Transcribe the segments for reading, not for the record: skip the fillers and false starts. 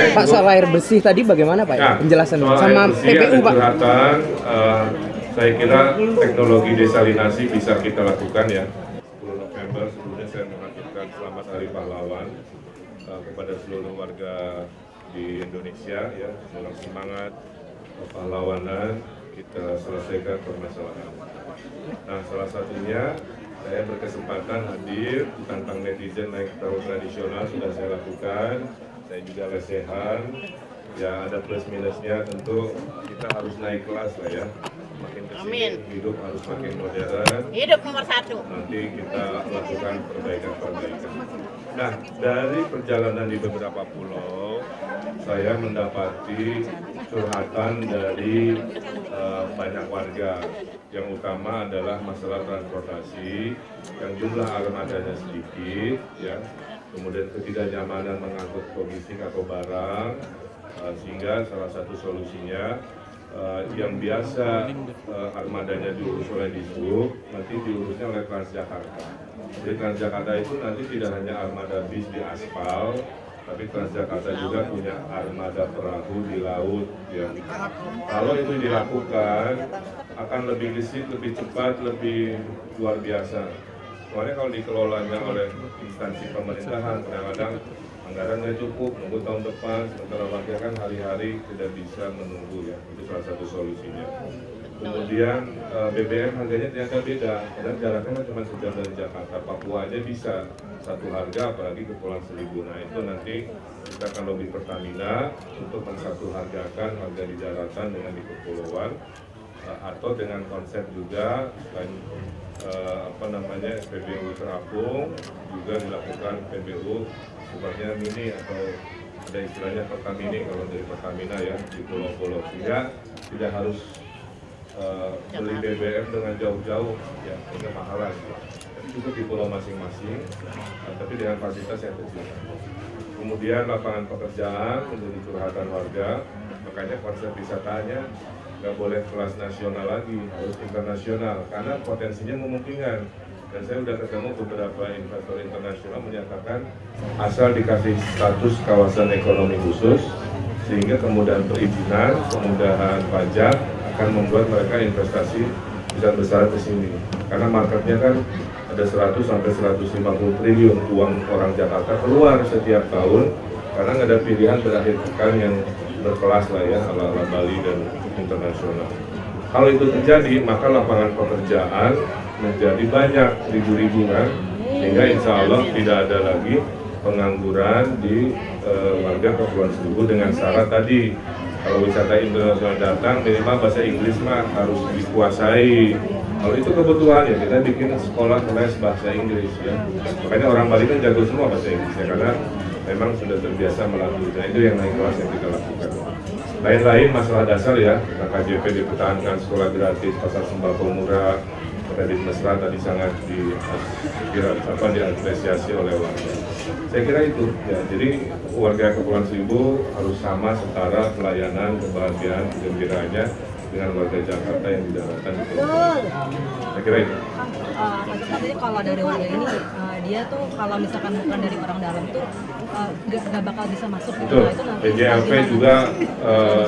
Pak, soal air bersih tadi bagaimana Pak? Nah, Penjelasan soal sama air bersih, PPU Pak. curhatan, saya kira teknologi desalinasi bisa kita lakukan ya. 10 November sebelumnya saya mengaturkan selamat Hari Pahlawan kepada seluruh warga di Indonesia ya, dalam semangat pahlawanan kita selesaikan permasalahan. Nah, salah satunya saya berkesempatan hadir tentang netizen naik perahu tradisional sudah saya lakukan. Saya juga lesehan. Ya ada plus minusnya, tentu kita harus naik kelas lah ya. Makin kesini hidup harus makin modern. Hidup nomor 1. Nanti kita lakukan perbaikan-perbaikan. Nah, dari perjalanan di beberapa pulau, saya mendapati curhatan dari banyak warga. Yang utama adalah masalah transportasi, yang jumlah armadanya sedikit, ya. Kemudian ketidaknyamanan mengangkut logistik atau barang, sehingga salah satu solusinya yang biasa armadanya diurus oleh Dishub, nanti diurusnya oleh Transjakarta. Jadi Transjakarta itu nanti tidak hanya armada bis di aspal, tapi Transjakarta juga punya armada perahu di laut. Ya. Kalau itu dilakukan, akan lebih gesit, lebih cepat, lebih luar biasa. Soalnya kalau dikelolanya oleh instansi pemerintahan, kadang-kadang anggarannya cukup, nunggu tahun depan, sementara warga kan hari-hari tidak bisa menunggu ya, itu salah satu solusinya. Kemudian BBM harganya ternyata beda, karena jaraknya kan cuma sejam dari Jakarta, Papua aja bisa satu harga, apalagi Kepulauan Seribu. Nah itu nanti kita akan lobby Pertamina untuk mensatu hargakan harga di daratan dengan di kepulauan, atau dengan konsep juga SPBU terapung juga dilakukan PBU sepertinya mini atau ada istilahnya Pertamini kalau dari Pertamina ya di pulau-pulau, sehingga tidak harus beli BBM dengan jauh-jauh ya, sehingga mahalan cukup di pulau masing-masing, tapi dengan fasilitas yang kecil. Kemudian lapangan pekerjaan menjadi curhatan warga, makanya konsep wisatanya nggak boleh kelas nasional lagi, harus internasional, karena potensinya memungkinkan. Dan saya sudah ketemu beberapa investor internasional menyatakan asal dikasih status kawasan ekonomi khusus, sehingga kemudahan perizinan, kemudahan pajak akan membuat mereka investasi besar-besar ke sini. Karena marketnya kan ada 100 sampai 150 triliun uang orang Jakarta keluar setiap tahun, karena nggak ada pilihan berakhir pekan yang berkelas lah ya, ala-ala Bali dan internasional. Kalau itu terjadi, maka lapangan pekerjaan menjadi banyak, ribu-ribu kan, sehingga insya Allah tidak ada lagi pengangguran di warga Kepulauan Seribu dengan syarat tadi, kalau wisata internasional datang minimal bahasa Inggris mah harus dikuasai. Kalau itu kebutuhan ya kita bikin sekolah les bahasa Inggris ya. Makanya orang Bali kan jago semua bahasa Inggris ya, karena memang sudah terbiasa melalui. Nah itu yang naik kelas yang kita lakukan. Lain-lain masalah dasar ya, KJP dipertahankan, sekolah gratis, pasar sembako murah, kredit mesra tadi sangat diapresiasi oleh warga. Saya kira itu ya, jadi warga Kepulauan Seribu harus sama setara pelayanan, kebahagiaan, kegembiraannya dengan warga Jakarta yang di daratan di Pulau. Saya kira itu. Tadi kalau dari warga ini dia tuh kalau misalkan bukan dari orang dalam tuh nggak bakal bisa masuk. Betul. PJLP juga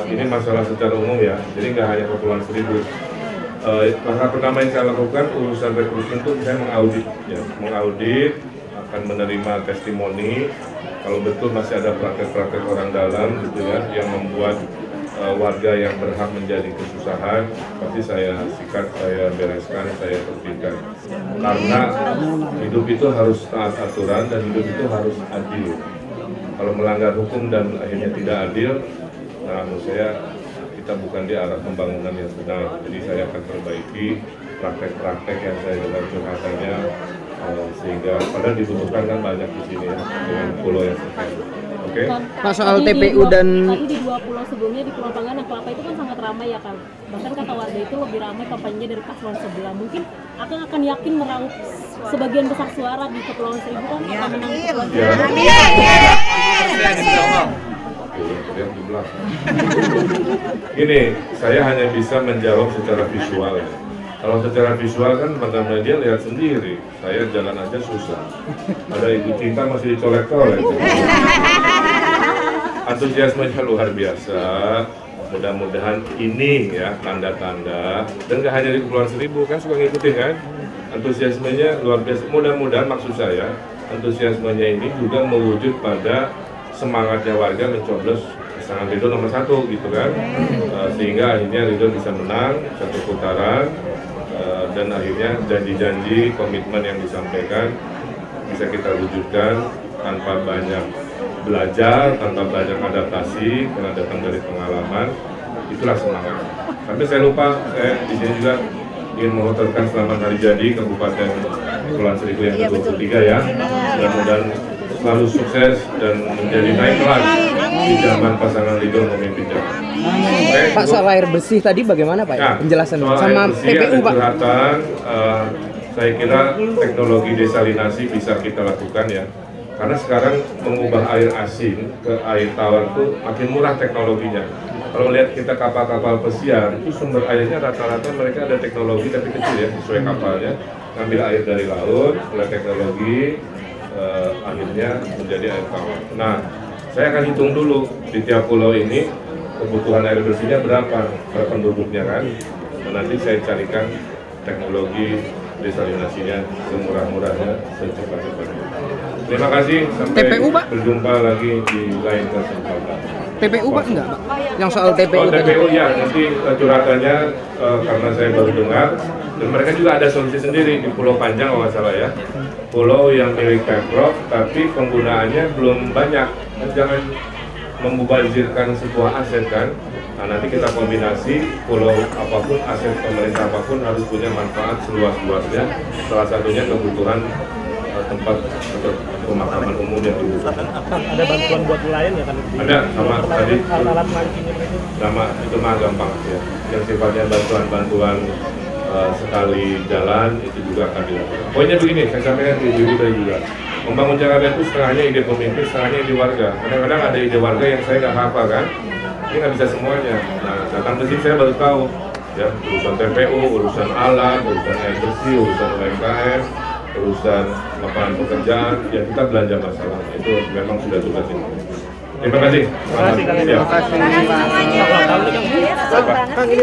ini masalah secara umum ya, jadi nggak hanya Kepulauan Seribu. Langkah pertama yang saya lakukan urusan rekrutmen itu saya mengaudit, ya, mengaudit, akan menerima testimoni. Kalau betul masih ada praktek-praktek orang dalam gitu ya, yang membuat warga yang berhak menjadi kesusahan, pasti saya sikat, saya bereskan, saya tertibkan. Karena hidup itu harus taat aturan dan hidup itu harus adil. Kalau melanggar hukum dan akhirnya tidak adil, nah menurut saya kita bukan di arah pembangunan yang benar. Jadi saya akan perbaiki praktek-praktek yang saya dengar curhatannya, sehingga padahal dibutuhkan kan banyak di sini ya, dengan pulau yang terkait. Oke. Pak, soal TPU dan tadi di 2 pulau sebelumnya di Pulau Panggang dan Kelapa itu kan sangat ramai ya Kang. Bahkan kata warga itu lebih ramai kampanye dari paslon sebelah. Mungkin akan yakin meraup sebagian besar suara di Kepulauan Seribu kan akan menang Kepulauan Seribu. Ini saya hanya bisa menjawab secara visual. Kalau secara visual kan benar-benar dia lihat sendiri. Saya jalan aja susah. Ada ibu cinta masih dicolek-colek. antusiasmenya luar biasa. Mudah-mudahan ini ya tanda-tanda, dan gak hanya di Kepulauan Seribu kan suka ngikutin kan, antusiasmenya luar biasa. Mudah-mudahan maksud saya antusiasmenya ini juga mewujud pada semangatnya warga mencoblos pasangan Ridho nomor 1 gitu kan, sehingga akhirnya Ridho bisa menang satu putaran, dan akhirnya janji-janji komitmen yang disampaikan bisa kita wujudkan tanpa banyak belajar, tanpa banyak adaptasi, karena datang dari pengalaman. Itulah semangat. Tapi saya lupa, saya di sini juga ingin mengucapkan selamat hari jadi Kabupaten Kepulauan Seribu yang ke-23 ya. Mudah-mudahan selalu sukses dan menjadi naik kelas di zaman pasangan Ridho memimpin Jawa. Pak, soal air bersih tadi bagaimana Pak? Nah, Penjelasan soal sama air bersih, TPU ada Pak. curhatan, saya kira teknologi desalinasi bisa kita lakukan ya. Karena sekarang mengubah air asin ke air tawar itu makin murah teknologinya. Kalau melihat kita kapal-kapal pesiar, itu sumber airnya rata-rata mereka ada teknologi tapi kecil ya, sesuai kapalnya. Ngambil air dari laut, oleh teknologi, akhirnya menjadi air tawar. Nah, saya akan hitung dulu di tiap pulau ini kebutuhan air bersihnya berapa per penduduknya kan. Dan nanti saya carikan teknologi desalinasinya semurah-murahnya, secepat-cepatnya. Terima kasih, sampai TPU, Pak? berjumpa lagi di lain kesempatan. TPU Pak enggak Pak? Yang soal TPU Oh, tadi. TPU ya, nanti curhatannya karena saya baru dengar, dan mereka juga ada solusi sendiri di Pulau Panjang kalau nggak salah ya. Pulau yang milik Pemprov, tapi penggunaannya belum banyak. Jangan membubazirkan sebuah aset kan. Nah, nanti kita kombinasi pulau apapun, aset pemerintah apapun harus punya manfaat seluas-luasnya. Salah satunya kebutuhan tempat atau pemakaman umum yang dibutuhkan. Ada bantuan buat nelayan ya kan? Ada, sama tadi Alat-alat mancingnya itu. sama itu mah gampang ya. Yang sifatnya bantuan-bantuan sekali jalan itu juga akan dilakukan. Pokoknya begini, saya sampaikan ke ibu tadi juga. Membangun Jakarta itu setengahnya ide pemimpin, setengahnya ide warga. Kadang-kadang ada ide warga yang saya nggak hafal kan, ini nggak bisa semuanya. Nah, datang ke sini saya baru tahu ya, urusan TPU, urusan alat, urusan air bersih, urusan UMKM, urusan lapangan pekerjaan, ya kita belanja masalah. Itu memang sudah tugas ini. Terima kasih. Terima kasih. Siap. Terima kasih Pak. Apa? Kang, ini